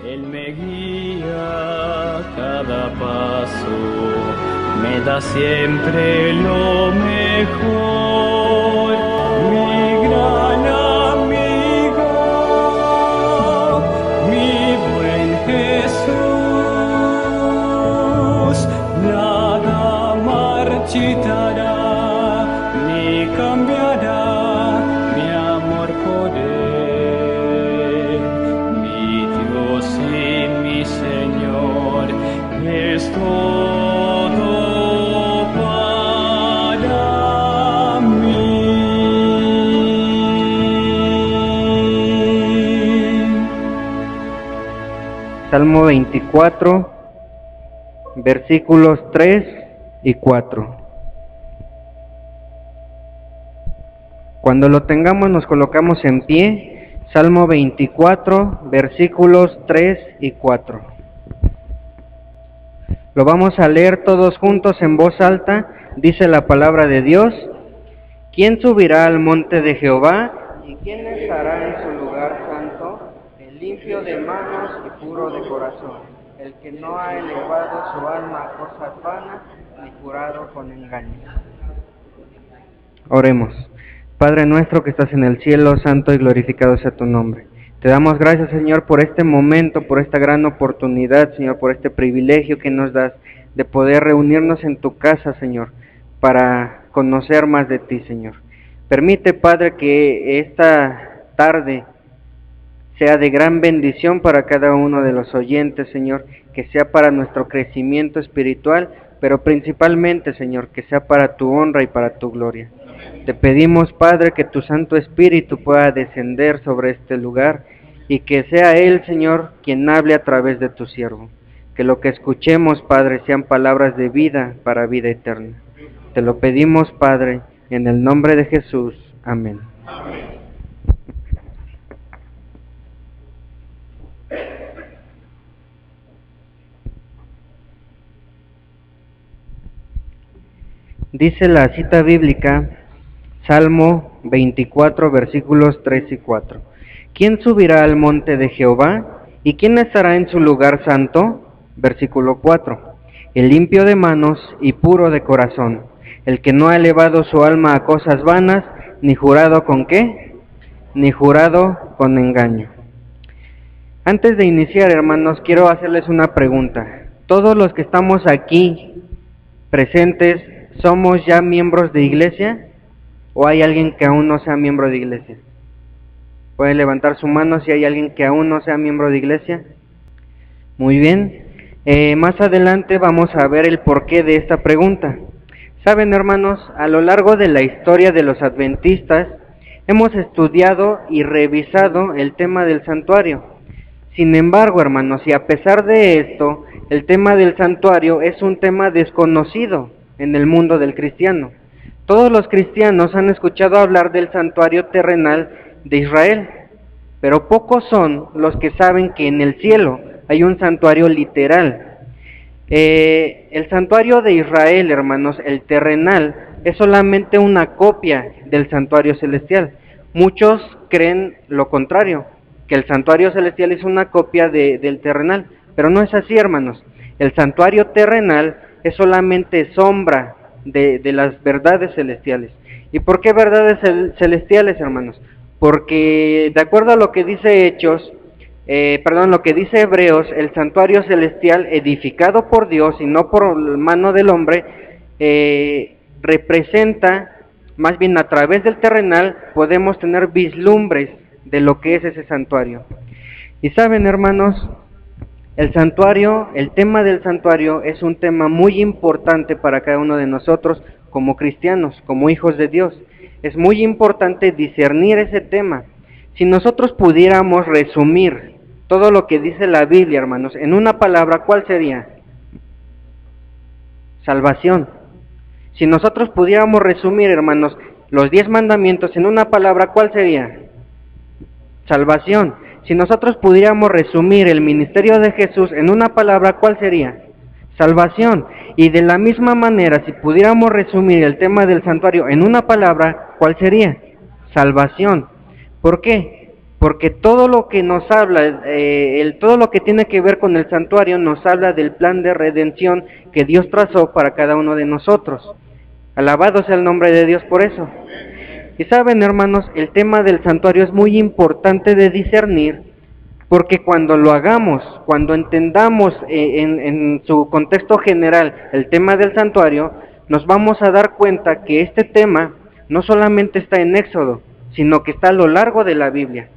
Él me guía cada paso, me da siempre lo mejor, mi gran amigo, mi buen Jesús, nada marchitará ni cambiará mi amor por él, mi Dios y mi Señor, es todo para mí. Salmo 24, versículos 3 y 4. Cuando lo tengamos nos colocamos en pie. Salmo 24, versículos 3 y 4. Lo vamos a leer todos juntos en voz alta. Dice la palabra de Dios: ¿Quién subirá al monte de Jehová? ¿Y quién estará en su lugar santo? El limpio de manos y puro de corazón, el que no ha elevado su alma a cosas vanas, ni jurado con engaño. Oremos. Padre nuestro que estás en el cielo, santo y glorificado sea tu nombre. Te damos gracias, Señor, por este momento, por esta gran oportunidad, Señor, por este privilegio que nos das de poder reunirnos en tu casa, Señor, para conocer más de ti, Señor. Permite, Padre, que esta tarde sea de gran bendición para cada uno de los oyentes, Señor, que sea para nuestro crecimiento espiritual, pero principalmente, Señor, que sea para tu honra y para tu gloria. Te pedimos, Padre, que tu Santo Espíritu pueda descender sobre este lugar y que sea Él, Señor, quien hable a través de tu siervo. Que lo que escuchemos, Padre, sean palabras de vida para vida eterna. Te lo pedimos, Padre, en el nombre de Jesús. Amén. Amén. Dice la cita bíblica, Salmo 24, versículos 3 y 4. ¿Quién subirá al monte de Jehová? ¿Y quién estará en su lugar santo? Versículo 4. El limpio de manos y puro de corazón, el que no ha elevado su alma a cosas vanas, ni jurado con ¿qué? Ni jurado con engaño. Antes de iniciar, hermanos, quiero hacerles una pregunta. ¿Todos los que estamos aquí presentes somos ya miembros de iglesia? ¿O hay alguien que aún no sea miembro de iglesia? ¿Puede levantar su mano si hay alguien que aún no sea miembro de iglesia? Muy bien. Más adelante vamos a ver el porqué de esta pregunta. Saben, hermanos, a lo largo de la historia de los adventistas, hemos estudiado y revisado el tema del santuario. Sin embargo, hermanos, y a pesar de esto, el tema del santuario es un tema desconocido en el mundo del cristiano. Todos los cristianos han escuchado hablar del santuario terrenal de Israel, pero pocos son los que saben que en el cielo hay un santuario literal. El santuario de Israel, hermanos, el terrenal, es solamente una copia del santuario celestial. Muchos creen lo contrario, que el santuario celestial es una copia del terrenal, pero no es así, hermanos. El santuario terrenal es solamente sombra de las verdades celestiales. ¿Y por qué verdades celestiales, hermanos? Porque de acuerdo a lo que dice lo que dice Hebreos, el santuario celestial edificado por Dios y no por mano del hombre, representa, más bien a través del terrenal, podemos tener vislumbres de lo que es ese santuario. Y saben, hermanos, el santuario, el tema del santuario es un tema muy importante para cada uno de nosotros como cristianos, como hijos de Dios. Es muy importante discernir ese tema. Si nosotros pudiéramos resumir todo lo que dice la Biblia, hermanos, en una palabra, ¿cuál sería? Salvación. Si nosotros pudiéramos resumir, hermanos, los 10 mandamientos en una palabra, ¿cuál sería? Salvación. Si nosotros pudiéramos resumir el ministerio de Jesús en una palabra, ¿cuál sería? Salvación. Y de la misma manera, si pudiéramos resumir el tema del santuario en una palabra, ¿cuál sería? Salvación. ¿Por qué? porque todo lo que nos habla, todo lo que tiene que ver con el santuario nos habla del plan de redención que Dios trazó para cada uno de nosotros. Alabado sea el nombre de Dios por eso. Y saben, hermanos, el tema del santuario es muy importante de discernir, porque cuando lo hagamos, cuando entendamos en su contexto general el tema del santuario, nos vamos a dar cuenta que este tema no solamente está en Éxodo, sino que está a lo largo de la Biblia.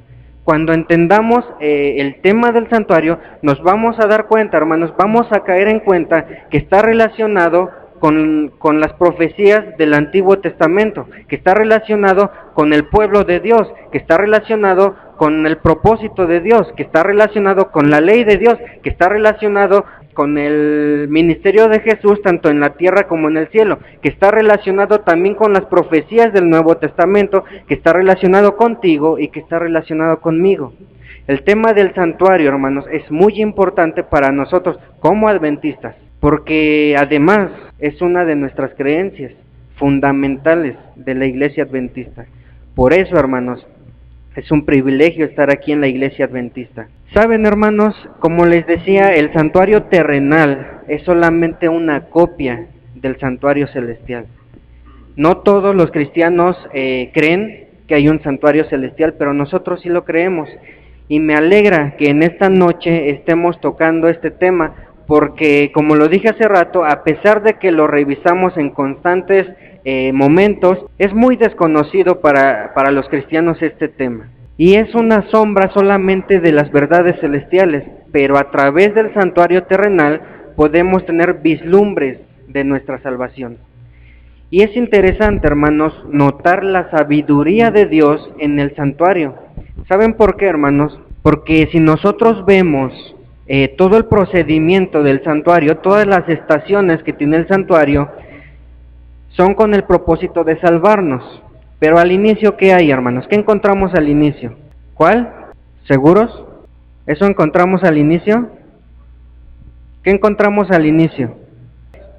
Cuando entendamos el tema del santuario, nos vamos a dar cuenta, hermanos, vamos a caer en cuenta que está relacionado con las profecías del Antiguo Testamento, que está relacionado con el pueblo de Dios, que está relacionado con el propósito de Dios, que está relacionado con la ley de Dios, que está relacionado con el ministerio de Jesús tanto en la tierra como en el cielo, que está relacionado también con las profecías del Nuevo Testamento, que está relacionado contigo y que está relacionado conmigo. El tema del santuario, hermanos, es muy importante para nosotros como adventistas, porque además es una de nuestras creencias fundamentales de la iglesia adventista. Por eso, hermanos, es un privilegio estar aquí en la iglesia adventista. Saben, hermanos, como les decía, el santuario terrenal es solamente una copia del santuario celestial. No todos los cristianos creen que hay un santuario celestial, pero nosotros sí lo creemos. Y me alegra que en esta noche estemos tocando este tema, porque como lo dije hace rato, a pesar de que lo revisamos en constantes momentos, es muy desconocido para los cristianos este tema. Y es una sombra solamente de las verdades celestiales, pero a través del santuario terrenal podemos tener vislumbres de nuestra salvación. Y es interesante, hermanos, notar la sabiduría de Dios en el santuario. ¿Saben por qué, hermanos? Porque si nosotros vemos todo el procedimiento del santuario, todas las estaciones que tiene el santuario, son con el propósito de salvarnos. Pero al inicio, ¿qué hay, hermanos? ¿Qué encontramos al inicio? ¿Cuál? ¿Seguros? ¿Eso encontramos al inicio? ¿Qué encontramos al inicio?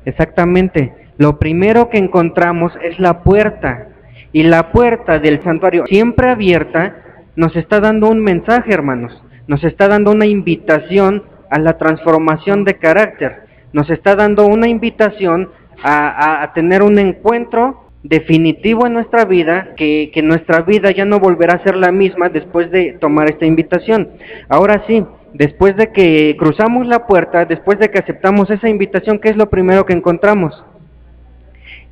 Exactamente. Lo primero que encontramos es la puerta. Y la puerta del santuario, siempre abierta, nos está dando un mensaje, hermanos. Nos está dando una invitación a la transformación de carácter. Nos está dando una invitación a tener un encuentro definitivo en nuestra vida, que nuestra vida ya no volverá a ser la misma después de tomar esta invitación. Ahora sí, después de que cruzamos la puerta, después de que aceptamos esa invitación, ¿qué es lo primero que encontramos?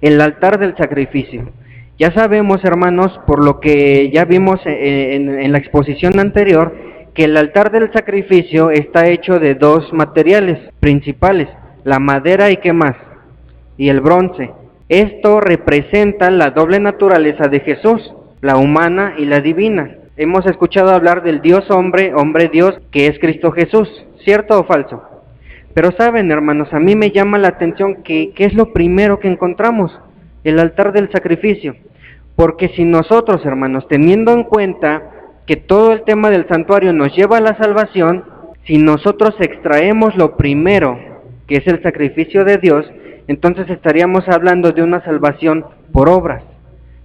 El altar del sacrificio. Ya sabemos, hermanos, por lo que ya vimos en la exposición anterior, que el altar del sacrificio está hecho de dos materiales principales, la madera y ¿qué más? Y el bronce. Esto representa la doble naturaleza de Jesús, la humana y la divina. Hemos escuchado hablar del Dios hombre, hombre Dios, que es Cristo Jesús, ¿cierto o falso? Pero saben, hermanos, a mí me llama la atención que ¿qué es lo primero que encontramos? El altar del sacrificio. Porque si nosotros, hermanos, teniendo en cuenta que todo el tema del santuario nos lleva a la salvación, si nosotros extraemos lo primero, que es el sacrificio de Dios, entonces estaríamos hablando de una salvación por obras,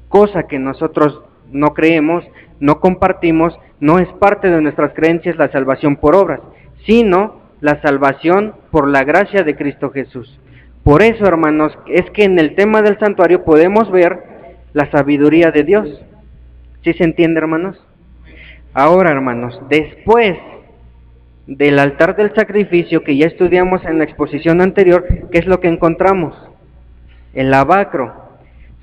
cosa que nosotros no creemos, no compartimos, no es parte de nuestras creencias la salvación por obras, sino la salvación por la gracia de Cristo Jesús. Por eso, hermanos, es que en el tema del santuario podemos ver la sabiduría de Dios. ¿Sí se entiende, hermanos? Ahora, hermanos, después del altar del sacrificio que ya estudiamos en la exposición anterior, ¿qué es lo que encontramos? El lavacro.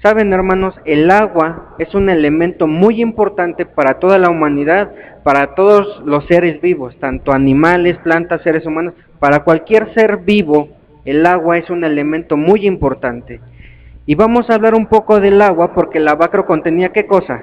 Saben, hermanos, el agua es un elemento muy importante para toda la humanidad, para todos los seres vivos, tanto animales, plantas, seres humanos, para cualquier ser vivo, el agua es un elemento muy importante. Y vamos a hablar un poco del agua, porque el lavacro contenía ¿qué cosa?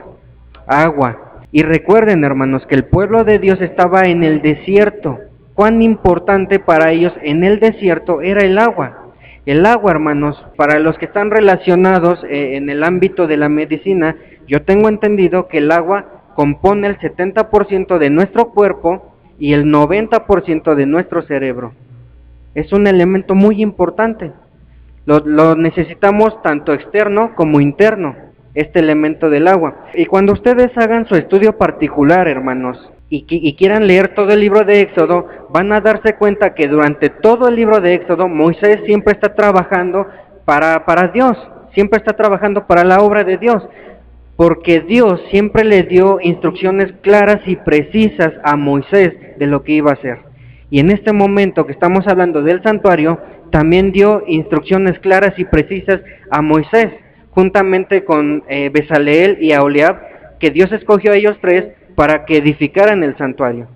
Agua. Y recuerden, hermanos, que el pueblo de Dios estaba en el desierto. Cuán importante para ellos en el desierto era el agua. El agua, hermanos, para los que están relacionados en el ámbito de la medicina, yo tengo entendido que el agua compone el 70% de nuestro cuerpo y el 90% de nuestro cerebro. Es un elemento muy importante. Lo necesitamos tanto externo como interno. este elemento del agua. Y cuando ustedes hagan su estudio particular, hermanos, y quieran leer todo el libro de Éxodo, van a darse cuenta que durante todo el libro de Éxodo, Moisés siempre está trabajando para Dios, siempre está trabajando para la obra de Dios, porque Dios siempre le dio instrucciones claras y precisas a Moisés de lo que iba a hacer. Y en este momento que estamos hablando del santuario, también dio instrucciones claras y precisas a Moisés, juntamente con Bezaleel y Aholiab, que Dios escogió a ellos tres para que edificaran el santuario.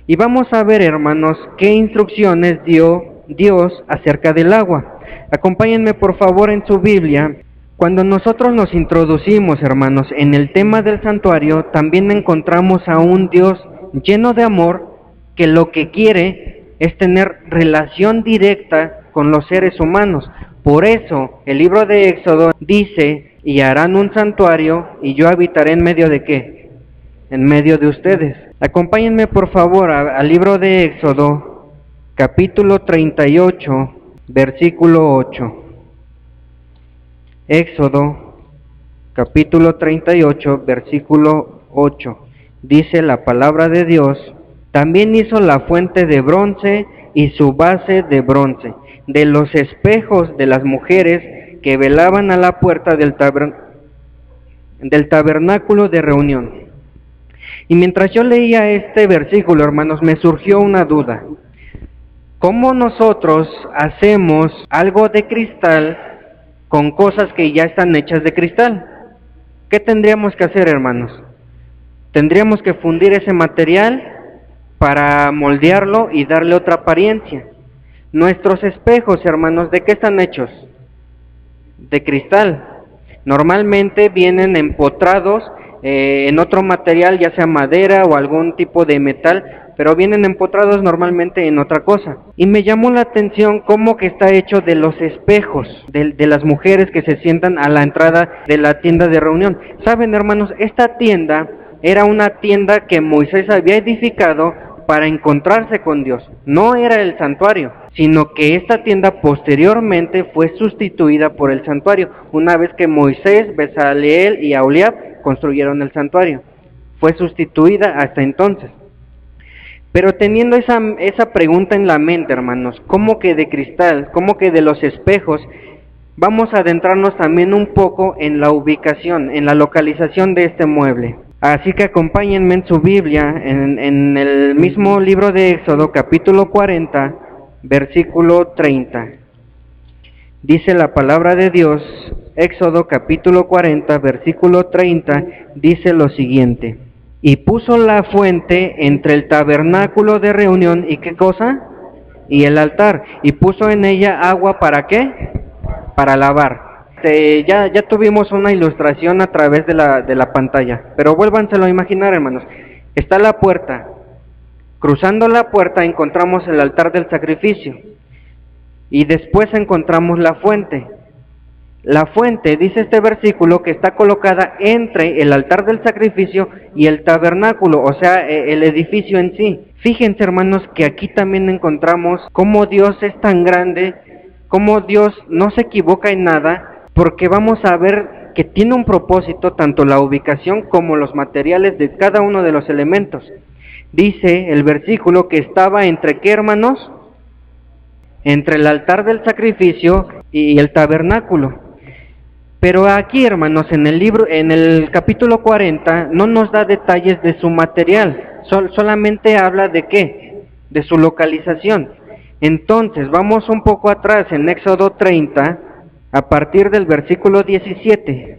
Y vamos a ver, hermanos, qué instrucciones dio Dios acerca del agua. Acompáñenme por favor en su Biblia. Cuando nosotros nos introducimos, hermanos, en el tema del santuario, también encontramos a un Dios lleno de amor, que lo que quiere es tener relación directa con los seres humanos. Por eso, el libro de Éxodo dice, y harán un santuario, y yo habitaré en medio de ¿qué? En medio de ustedes. Acompáñenme por favor al libro de Éxodo, capítulo 38, versículo 8. Éxodo, capítulo 38, versículo 8. Dice la palabra de Dios: también hizo la fuente de bronce y su base de bronce, de los espejos de las mujeres que velaban a la puerta del tabernáculo de reunión. Y mientras yo leía este versículo, hermanos, me surgió una duda. ¿Cómo nosotros hacemos algo de cristal con cosas que ya están hechas de cristal? ¿Qué tendríamos que hacer, hermanos? Tendríamos que fundir ese material para moldearlo y darle otra apariencia. Nuestros espejos, hermanos, ¿de qué están hechos? De cristal. Normalmente vienen empotrados en otro material, ya sea madera o algún tipo de metal, pero vienen empotrados normalmente en otra cosa. Y me llamó la atención cómo que está hecho de los espejos de las mujeres que se sientan a la entrada de la tienda de reunión. Saben, hermanos, esta tienda era una tienda que Moisés había edificado para encontrarse con Dios. No era el santuario, sino que esta tienda posteriormente fue sustituida por el santuario, una vez que Moisés, Bezaleel y Aholiab construyeron el santuario. Fue sustituida hasta entonces. Pero teniendo esa pregunta en la mente, hermanos, ¿cómo que de cristal? ¿Cómo que de los espejos? Vamos a adentrarnos también un poco en la ubicación, en la localización de este mueble. Así que acompáñenme en su Biblia, en el mismo libro de Éxodo, capítulo 40, versículo 30. Dice la palabra de Dios, Éxodo capítulo 40, versículo 30, dice lo siguiente: y puso la fuente entre el tabernáculo de reunión, ¿y qué cosa? Y el altar, y puso en ella agua, ¿para qué? Para lavar. Ya tuvimos una ilustración a través de la pantalla, pero vuélvanselo a imaginar, hermanos. Está la puerta. Cruzando la puerta encontramos el altar del sacrificio, y después encontramos la fuente. La fuente, dice este versículo, que está colocada entre el altar del sacrificio y el tabernáculo, o sea, el edificio en sí. Fíjense, hermanos, que aquí también encontramos cómo Dios es tan grande, cómo Dios no se equivoca en nada, porque vamos a ver que tiene un propósito tanto la ubicación como los materiales de cada uno de los elementos. Dice el versículo que estaba entre ¿qué, hermanos? Entre el altar del sacrificio y el tabernáculo. Pero aquí, hermanos, en el capítulo 40, no nos da detalles de su material, solamente habla de ¿qué? De su localización. Entonces, vamos un poco atrás en Éxodo 30, a partir del versículo 17.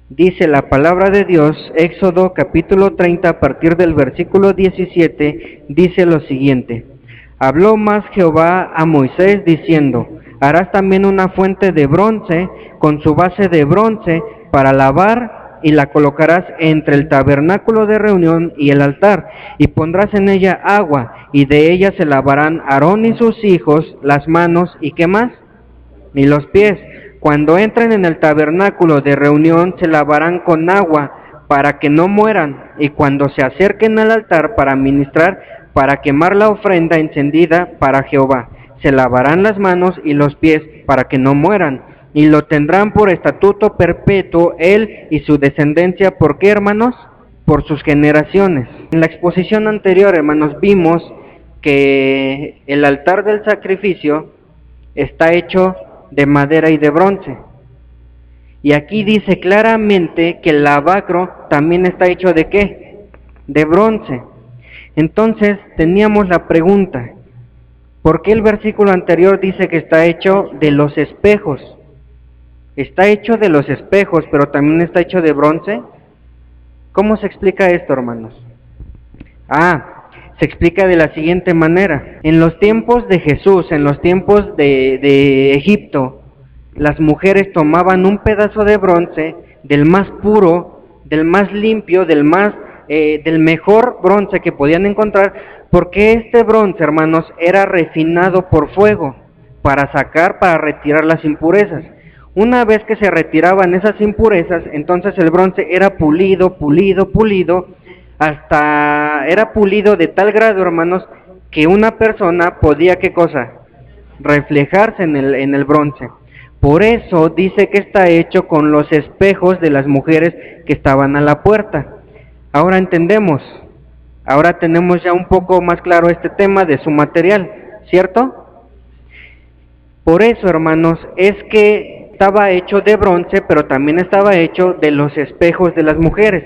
Dice la palabra de Dios, Éxodo capítulo 30, a partir del versículo 17, dice lo siguiente: habló más Jehová a Moisés diciendo: harás también una fuente de bronce con su base de bronce para lavar, y la colocarás entre el tabernáculo de reunión y el altar, y pondrás en ella agua, y de ella se lavarán Aarón y sus hijos las manos, ¿y qué más? Y los pies. Cuando entren en el tabernáculo de reunión se lavarán con agua para que no mueran, y cuando se acerquen al altar para ministrar, para quemar la ofrenda encendida para Jehová, se lavarán las manos y los pies para que no mueran. y lo tendrán por estatuto perpetuo él y su descendencia. ¿Por qué, hermanos? Por sus generaciones. En la exposición anterior, hermanos, vimos que el altar del sacrificio está hecho de madera y de bronce. Y aquí dice claramente que el lavacro también está hecho ¿de qué? De bronce. Entonces teníamos la pregunta, ¿por qué el versículo anterior dice que está hecho de los espejos? Está hecho de los espejos, pero también está hecho de bronce. ¿Cómo se explica esto, hermanos? Se explica de la siguiente manera. En los tiempos de Jesús, en los tiempos de Egipto, las mujeres tomaban un pedazo de bronce, del más puro, del más limpio, del mejor bronce que podían encontrar, porque este bronce, hermanos, era refinado por fuego, para retirar las impurezas. Una vez que se retiraban esas impurezas, entonces el bronce era pulido, hasta era pulido de tal grado, hermanos, que una persona podía, ¿qué cosa? Reflejarse en el bronce. Por eso dice que está hecho con los espejos de las mujeres que estaban a la puerta. Ahora entendemos, ahora tenemos ya un poco más claro este tema de su material, ¿cierto? Por eso, hermanos, es que estaba hecho de bronce, pero también estaba hecho de los espejos de las mujeres.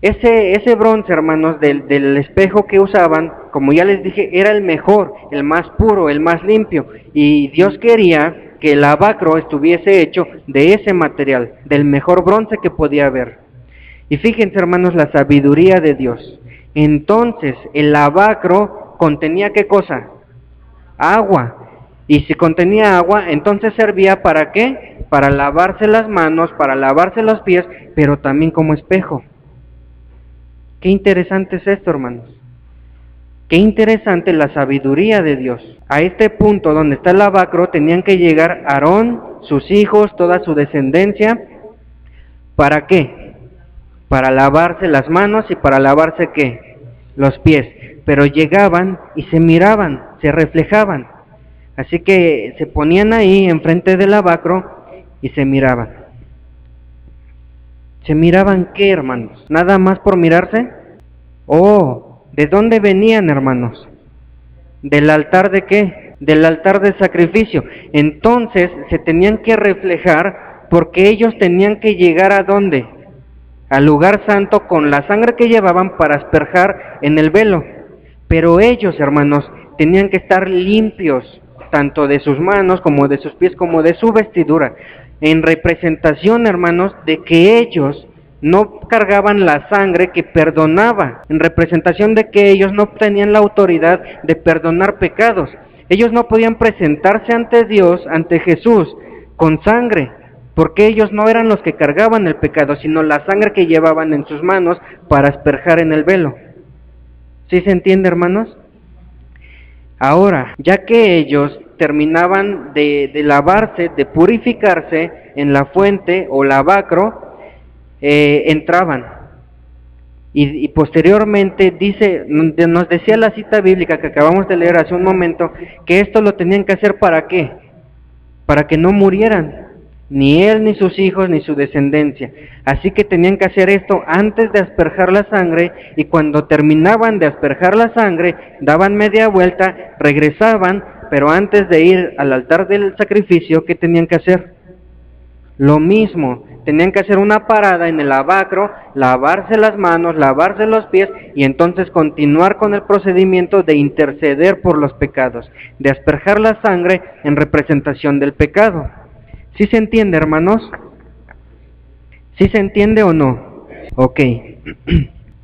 Ese bronce, hermanos, del espejo que usaban, como ya les dije, era el mejor, el más puro, el más limpio, y Dios quería que el lavacro estuviese hecho de ese material, del mejor bronce que podía haber. Y fíjense, hermanos, la sabiduría de Dios. Entonces, el lavacro contenía ¿qué cosa? Agua. Y si contenía agua, entonces servía ¿para qué? Para lavarse las manos, para lavarse los pies, pero también como espejo. Qué interesante es esto, hermanos. Qué interesante la sabiduría de Dios. A este punto donde está el lavacro tenían que llegar Aarón, sus hijos, toda su descendencia. ¿Para qué? Para lavarse las manos y para lavarse ¿qué? Los pies. Pero llegaban y se miraban, se reflejaban. Así que se ponían ahí enfrente del lavacro y se miraban. ¿Se miraban qué, hermanos? ¿Nada más por mirarse? ¿De dónde venían, hermanos? ¿Del altar de qué? Del altar de sacrificio. Entonces se tenían que reflejar porque ellos tenían que llegar ¿a dónde? Al lugar santo con la sangre que llevaban para asperjar en el velo. Pero ellos, hermanos, tenían que estar limpios, tanto de sus manos como de sus pies como de su vestidura, en representación, hermanos, de que ellos no cargaban la sangre que perdonaba, en representación de que ellos no tenían la autoridad de perdonar pecados. Ellos no podían presentarse ante Dios, ante Jesús, con sangre, porque ellos no eran los que cargaban el pecado, sino la sangre que llevaban en sus manos para asperjar en el velo. ¿Sí se entiende, hermanos? Ahora, ya que ellos terminaban de lavarse, de purificarse en la fuente o lavacro, entraban. Y posteriormente nos decía la cita bíblica que acabamos de leer hace un momento, que esto lo tenían que hacer ¿para qué? Para que no murieran, ni él, ni sus hijos, ni su descendencia. Así que tenían que hacer esto antes de asperjar la sangre, y cuando terminaban de asperjar la sangre, daban media vuelta, regresaban, pero antes de ir al altar del sacrificio, ¿qué tenían que hacer? Lo mismo, tenían que hacer una parada en el lavacro, lavarse las manos, lavarse los pies, y entonces continuar con el procedimiento de interceder por los pecados, de asperjar la sangre en representación del pecado. ¿Sí se entiende, hermanos? ¿Sí se entiende o no? Ok.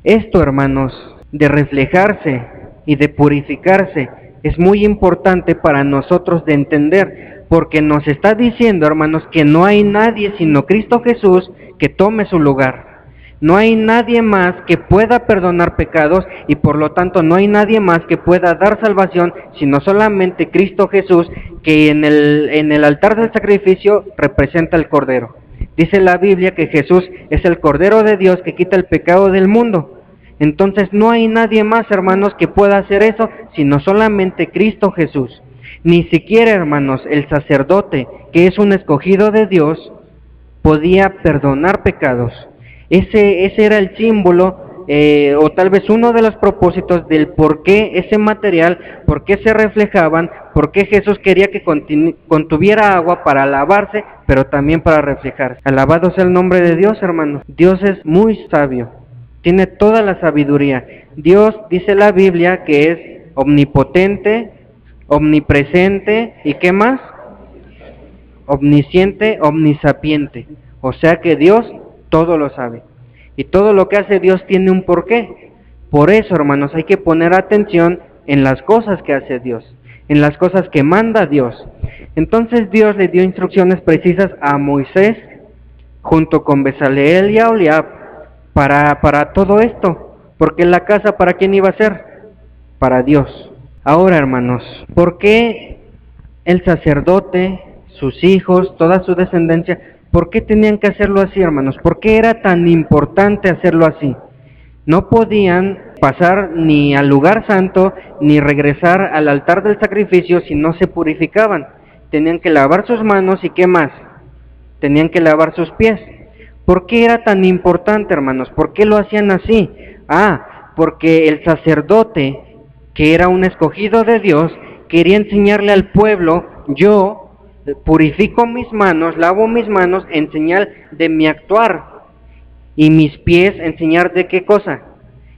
Esto, hermanos, de reflejarse y de purificarse, es muy importante para nosotros de entender, porque nos está diciendo, hermanos, que no hay nadie sino Cristo Jesús que tome su lugar. No hay nadie más que pueda perdonar pecados, y por lo tanto no hay nadie más que pueda dar salvación, sino solamente Cristo Jesús, que en el altar del sacrificio representa el Cordero. Dice la Biblia que Jesús es el Cordero de Dios que quita el pecado del mundo. Entonces no hay nadie más, hermanos, que pueda hacer eso, sino solamente Cristo Jesús. Ni siquiera, hermanos, el sacerdote, que es un escogido de Dios, podía perdonar pecados. Ese era el símbolo, o tal vez uno de los propósitos del por qué ese material, por qué se reflejaban, por qué Jesús quería que contuviera agua para lavarse, pero también para reflejar. Alabado sea el nombre de Dios, hermanos. Dios es muy sabio, tiene toda la sabiduría. Dios, dice la Biblia, que es omnipotente, omnipresente, ¿y qué más? Omnisciente, omnisapiente. O sea que Dios todo lo sabe. Y todo lo que hace Dios tiene un porqué. Por eso, hermanos, hay que poner atención en las cosas que hace Dios, en las cosas que manda Dios. Entonces Dios le dio instrucciones precisas a Moisés, junto con Bezaleel y Aholiab, para todo esto. Porque la casa, ¿para quién iba a ser? Para Dios. Ahora, hermanos, ¿por qué el sacerdote, sus hijos, toda su descendencia, por qué tenían que hacerlo así, hermanos? ¿Por qué era tan importante hacerlo así? No podían pasar ni al lugar santo, ni regresar al altar del sacrificio si no se purificaban. Tenían que lavar sus manos y ¿qué más? Tenían que lavar sus pies. ¿Por qué era tan importante, hermanos? ¿Por qué lo hacían así? Porque el sacerdote, que era un escogido de Dios, quería enseñarle al pueblo: yo purifico mis manos, lavo mis manos en señal de mi actuar, y mis pies en señal de ¿qué cosa?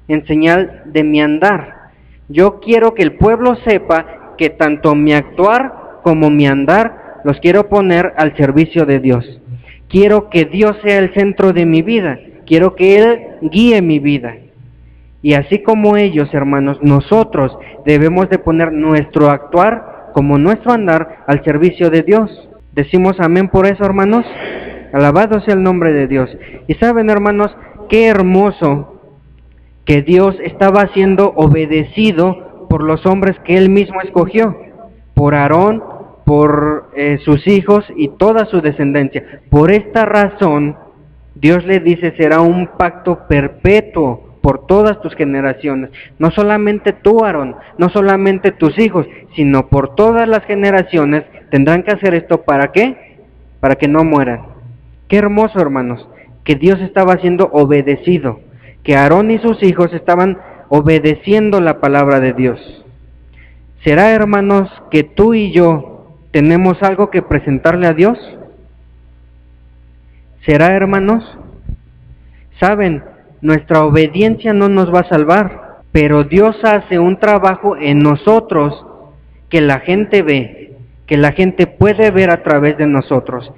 En señal de mi andar. Yo quiero que el pueblo sepa que tanto mi actuar como mi andar los quiero poner al servicio de Dios. Quiero que Dios sea el centro de mi vida, quiero que Él guíe mi vida. Y así como ellos, hermanos, nosotros debemos de poner nuestro actuar como nuestro andar al servicio de Dios. ¿Decimos amén por eso, hermanos? Alabado sea el nombre de Dios. Y saben, hermanos, qué hermoso que Dios estaba siendo obedecido por los hombres que Él mismo escogió, por Aarón, por sus hijos y toda su descendencia. Por esta razón, Dios le dice: será un pacto perpetuo por todas tus generaciones. No solamente tú, Aarón, no solamente tus hijos, sino por todas las generaciones tendrán que hacer esto. ¿Para qué? Para que no mueran. Qué hermoso, hermanos, que Dios estaba siendo obedecido, que Aarón y sus hijos estaban obedeciendo la palabra de Dios. ¿Será, hermanos, que tú y yo tenemos algo que presentarle a Dios? ¿Será, hermanos? ¿Saben? Nuestra obediencia no nos va a salvar, pero Dios hace un trabajo en nosotros que la gente ve, que la gente puede ver a través de nosotros.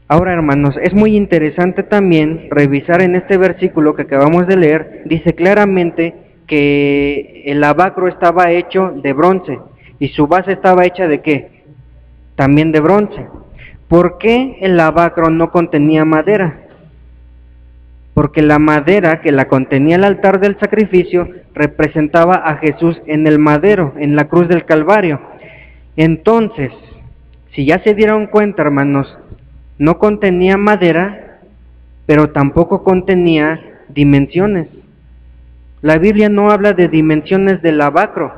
Ahora, hermanos, es muy interesante también revisar en este versículo que acabamos de leer. Dice claramente que el lavacro estaba hecho de bronce y su base estaba hecha ¿de qué? También de bronce. ¿Por qué el lavacro no contenía madera? Porque la madera que la contenía el altar del sacrificio representaba a Jesús en el madero, en la cruz del Calvario. Entonces, si ya se dieron cuenta, hermanos, no contenía madera, pero tampoco contenía dimensiones. La Biblia no habla de dimensiones del lavacro.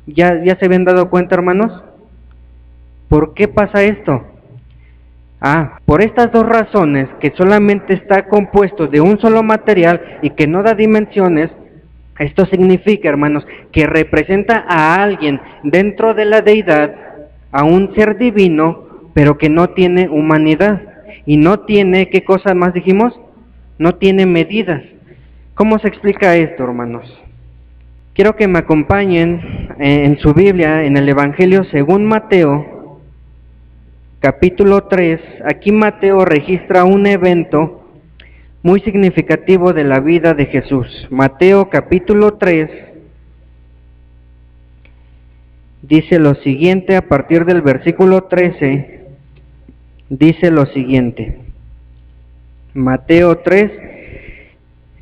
¿Ya se habían dado cuenta, hermanos? ¿Por qué pasa esto? Por estas dos razones, que solamente está compuesto de un solo material y que no da dimensiones. Esto significa, hermanos, que representa a alguien dentro de la deidad, a un ser divino, pero que no tiene humanidad. Y no tiene, ¿qué cosa más dijimos? No tiene medidas. ¿Cómo se explica esto, hermanos? Quiero que me acompañen en su Biblia, en el Evangelio según Mateo, capítulo 3, aquí Mateo registra un evento muy significativo de la vida de Jesús. Mateo capítulo 3 dice lo siguiente a partir del versículo 13, dice lo siguiente. Mateo 3,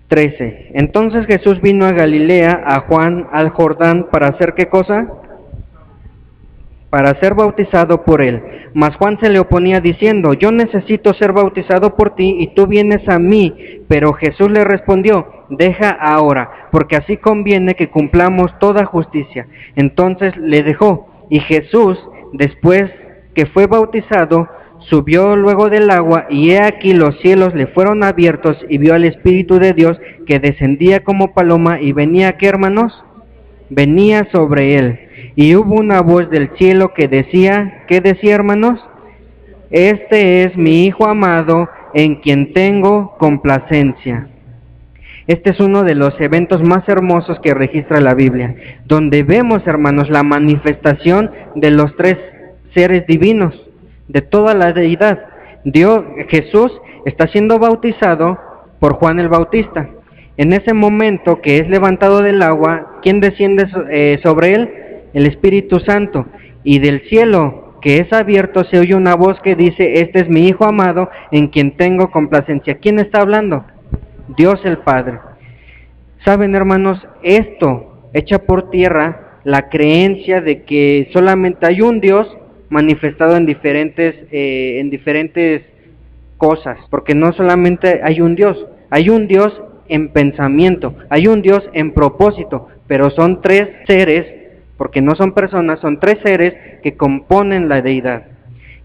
13. Entonces Jesús vino a Galilea, a Juan, al Jordán, ¿para hacer qué cosa? Para ser bautizado por él. Mas Juan se le oponía diciendo: yo necesito ser bautizado por ti y tú vienes a mí. Pero Jesús le respondió: deja ahora, porque así conviene que cumplamos toda justicia. Entonces le dejó, y Jesús, Después que fue bautizado, subió luego del agua, y he aquí los cielos le fueron abiertos, y vio al Espíritu de Dios que descendía como paloma, y venía, ¿qué, hermanos? Venía sobre él. Y hubo una voz del cielo que decía, ¿qué decía, hermanos? Este es mi Hijo amado, en quien tengo complacencia. Este es uno de los eventos más hermosos que registra la Biblia, donde vemos, hermanos, la manifestación de los tres seres divinos, de toda la deidad. Jesús está siendo bautizado por Juan el Bautista. En ese momento que es levantado del agua, ¿quién desciende sobre él? El Espíritu Santo. Y del cielo que es abierto se oye una voz que dice, este es mi Hijo amado, en quien tengo complacencia. ¿Quién está hablando? Dios el Padre. Saben, hermanos, esto echa por tierra la creencia de que solamente hay un Dios manifestado en diferentes cosas, porque no solamente hay un Dios en pensamiento, hay un Dios en propósito, pero son tres seres, porque no son personas, son tres seres que componen la deidad.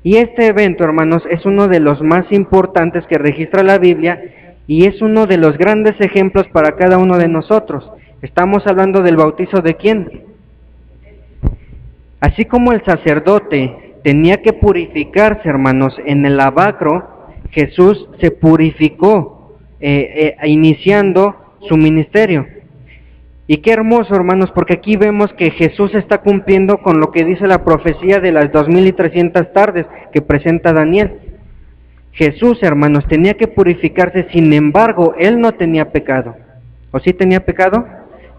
Y este evento, hermanos, es uno de los más importantes que registra la Biblia, y es uno de los grandes ejemplos para cada uno de nosotros. Estamos hablando del bautizo ¿de quién? Así como el sacerdote tenía que purificarse, hermanos, en el lavacro, Jesús se purificó, iniciando su ministerio. Y qué hermoso, hermanos, porque aquí vemos que Jesús está cumpliendo con lo que dice la profecía de las 2300 tardes que presenta Daniel. Jesús, hermanos, tenía que purificarse, sin embargo, él no tenía pecado. ¿O sí tenía pecado?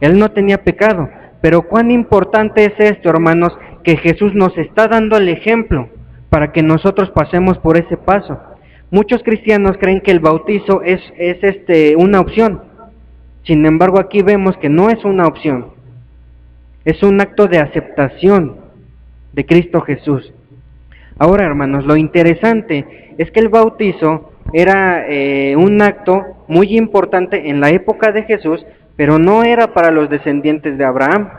Él no tenía pecado. Pero cuán importante es esto, hermanos, que Jesús nos está dando el ejemplo para que nosotros pasemos por ese paso. Muchos cristianos creen que el bautizo es una opción. Sin embargo, aquí vemos que no es una opción. Es un acto de aceptación de Cristo Jesús. Ahora, hermanos, lo interesante es que el bautizo era un acto muy importante en la época de Jesús, pero no era para los descendientes de Abraham,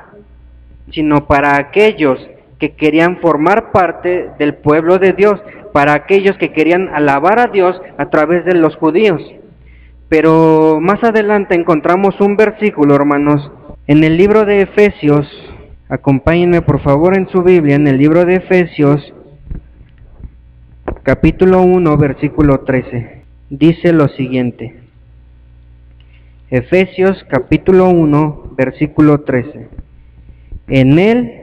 sino para aquellos que querían formar parte del pueblo de Dios, para aquellos que querían alabar a Dios a través de los judíos. Pero más adelante encontramos un versículo, hermanos, en el libro de Efesios. Acompáñenme por favor en su Biblia, en el libro de Efesios, capítulo 1, versículo 13. Dice lo siguiente. Efesios capítulo 1, versículo 13. En él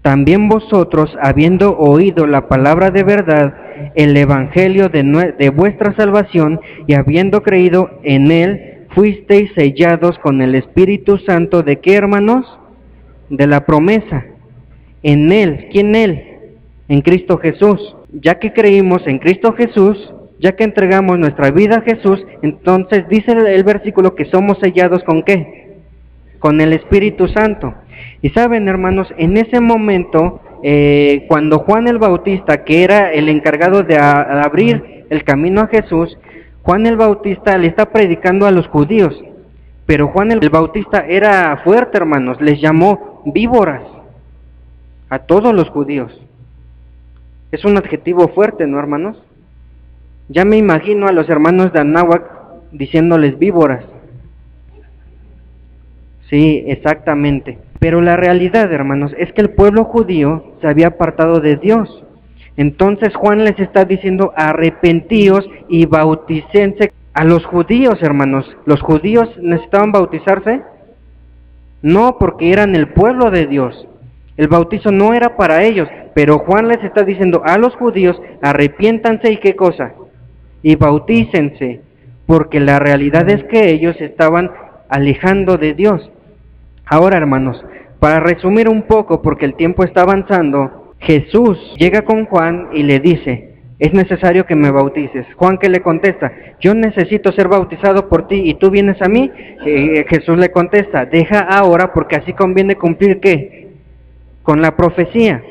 también vosotros, habiendo oído la palabra de verdad, el evangelio de vuestra salvación, y habiendo creído en él, fuisteis sellados con el Espíritu Santo, ¿de qué, hermanos? De la promesa. En él, ¿quién él? En Cristo Jesús. Ya que creímos en Cristo Jesús, ya que entregamos nuestra vida a Jesús, entonces dice el versículo que somos sellados ¿con qué? Con el Espíritu Santo. Y saben, hermanos, en ese momento, cuando Juan el Bautista, que era el encargado de abrir el camino a Jesús, Juan el Bautista le está predicando a los judíos, pero Juan el Bautista era fuerte, hermanos, les llamó víboras a todos los judíos. Es un adjetivo fuerte, ¿no, hermanos? Ya me imagino a los hermanos de Anáhuac diciéndoles víboras. Sí, exactamente. Pero la realidad, hermanos, es que el pueblo judío se había apartado de Dios. Entonces Juan les está diciendo, arrepentíos y bautícense. A los judíos, hermanos, ¿los judíos necesitaban bautizarse? No, porque eran el pueblo de Dios. El bautizo no era para ellos, pero Juan les está diciendo a los judíos, arrepiéntanse y ¿qué cosa? Y bautícense, porque la realidad es que ellos estaban alejando de Dios. Ahora, hermanos, para resumir un poco, porque el tiempo está avanzando, Jesús llega con Juan y le dice, es necesario que me bautices. Juan, ¿qué le contesta? Yo necesito ser bautizado por ti y tú vienes a mí. Jesús le contesta, deja ahora porque así conviene cumplir ¿qué? Con la profecía.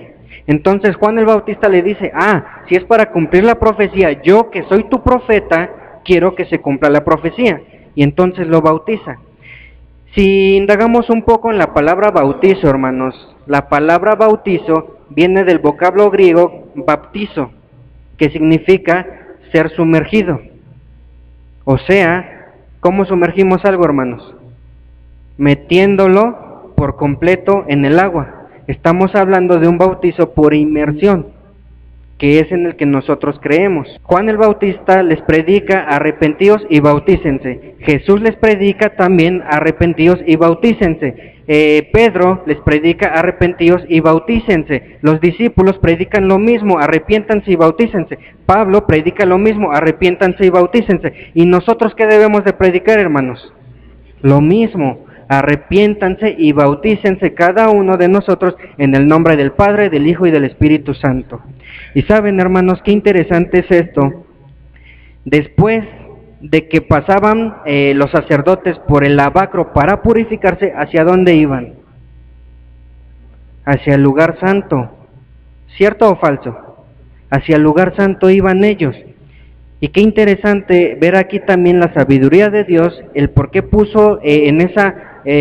Entonces Juan el Bautista le dice, si es para cumplir la profecía, yo que soy tu profeta, quiero que se cumpla la profecía. Y entonces lo bautiza. Si indagamos un poco en la palabra bautizo, hermanos, la palabra bautizo viene del vocablo griego baptizo, que significa ser sumergido. O sea, ¿cómo sumergimos algo, hermanos? Metiéndolo por completo en el agua. Estamos hablando de un bautizo por inmersión, que es en el que nosotros creemos. Juan el Bautista les predica: arrepentíos y bautícense. Jesús les predica también: arrepentíos y bautícense. Pedro les predica: arrepentíos y bautícense. Los discípulos predican lo mismo: arrepiéntanse y bautícense. Pablo predica lo mismo: arrepiéntanse y bautícense. ¿Y nosotros qué debemos de predicar, hermanos? Lo mismo: arrepiéntanse y bautícense cada uno de nosotros en el nombre del Padre, del Hijo y del Espíritu Santo. Y saben, hermanos, qué interesante es esto. Después de que pasaban los sacerdotes por el lavacro para purificarse, ¿hacia dónde iban? Hacia el lugar santo. ¿Cierto o falso? Hacia el lugar santo iban ellos. Y qué interesante ver aquí también la sabiduría de Dios, el por qué puso en esa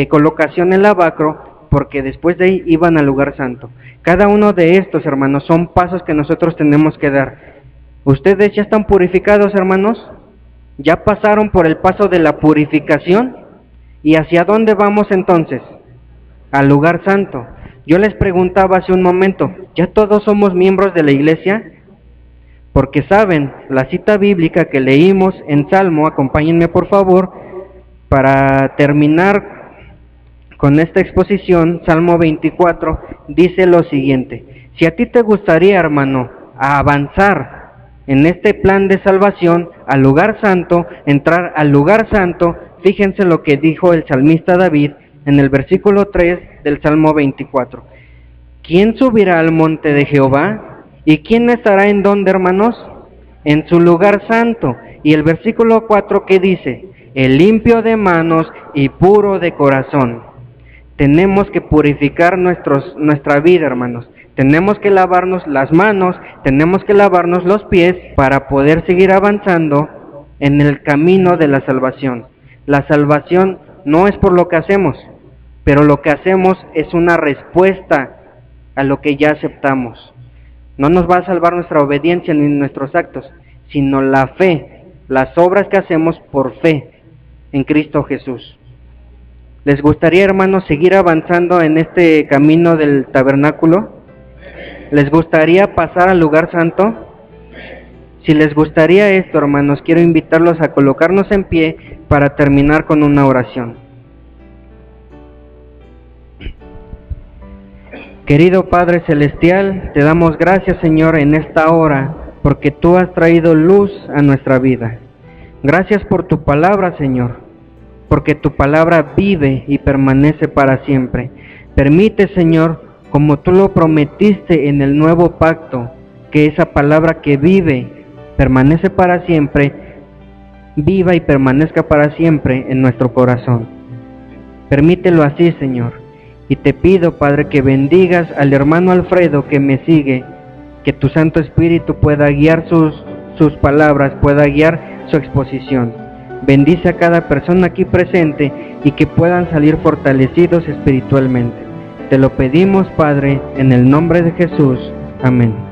colocación el lavacro, porque después de ahí iban al lugar santo. Cada uno de estos, hermanos, son pasos que nosotros tenemos que dar. ¿Ustedes ya están purificados, hermanos? ¿Ya pasaron por el paso de la purificación? ¿Y hacia dónde vamos entonces? Al lugar santo. Yo les preguntaba hace un momento, ¿ya todos somos miembros de la iglesia? Porque saben, la cita bíblica que leímos en Salmo, acompáñenme por favor, para terminar con esta exposición. Salmo 24 dice lo siguiente: si a ti te gustaría, hermano, avanzar en este plan de salvación al lugar santo, entrar al lugar santo, fíjense lo que dijo el salmista David en el versículo 3 del Salmo 24. ¿Quién subirá al monte de Jehová? ¿Y quién estará en dónde, hermanos? En su lugar santo. Y el versículo 4, ¿qué dice? El limpio de manos y puro de corazón. Tenemos que purificar nuestra vida, hermanos. Tenemos que lavarnos las manos, tenemos que lavarnos los pies para poder seguir avanzando en el camino de la salvación. La salvación no es por lo que hacemos, pero lo que hacemos es una respuesta a lo que ya aceptamos. No nos va a salvar nuestra obediencia ni nuestros actos, sino la fe, las obras que hacemos por fe en Cristo Jesús. ¿Les gustaría, hermanos, seguir avanzando en este camino del tabernáculo? ¿Les gustaría pasar al lugar santo? Si les gustaría esto, hermanos, quiero invitarlos a colocarnos en pie para terminar con una oración. Querido Padre Celestial, te damos gracias, Señor, en esta hora, porque tú has traído luz a nuestra vida. Gracias por tu palabra, Señor, porque tu palabra vive y permanece para siempre. Permite, Señor, como tú lo prometiste en el nuevo pacto, que esa palabra que vive, permanece para siempre, viva y permanezca para siempre en nuestro corazón. Permítelo así, Señor. Y te pido, Padre, que bendigas al hermano Alfredo que me sigue, que tu Santo Espíritu pueda guiar sus palabras, pueda guiar su exposición. Bendice a cada persona aquí presente y que puedan salir fortalecidos espiritualmente. Te lo pedimos, Padre, en el nombre de Jesús. Amén.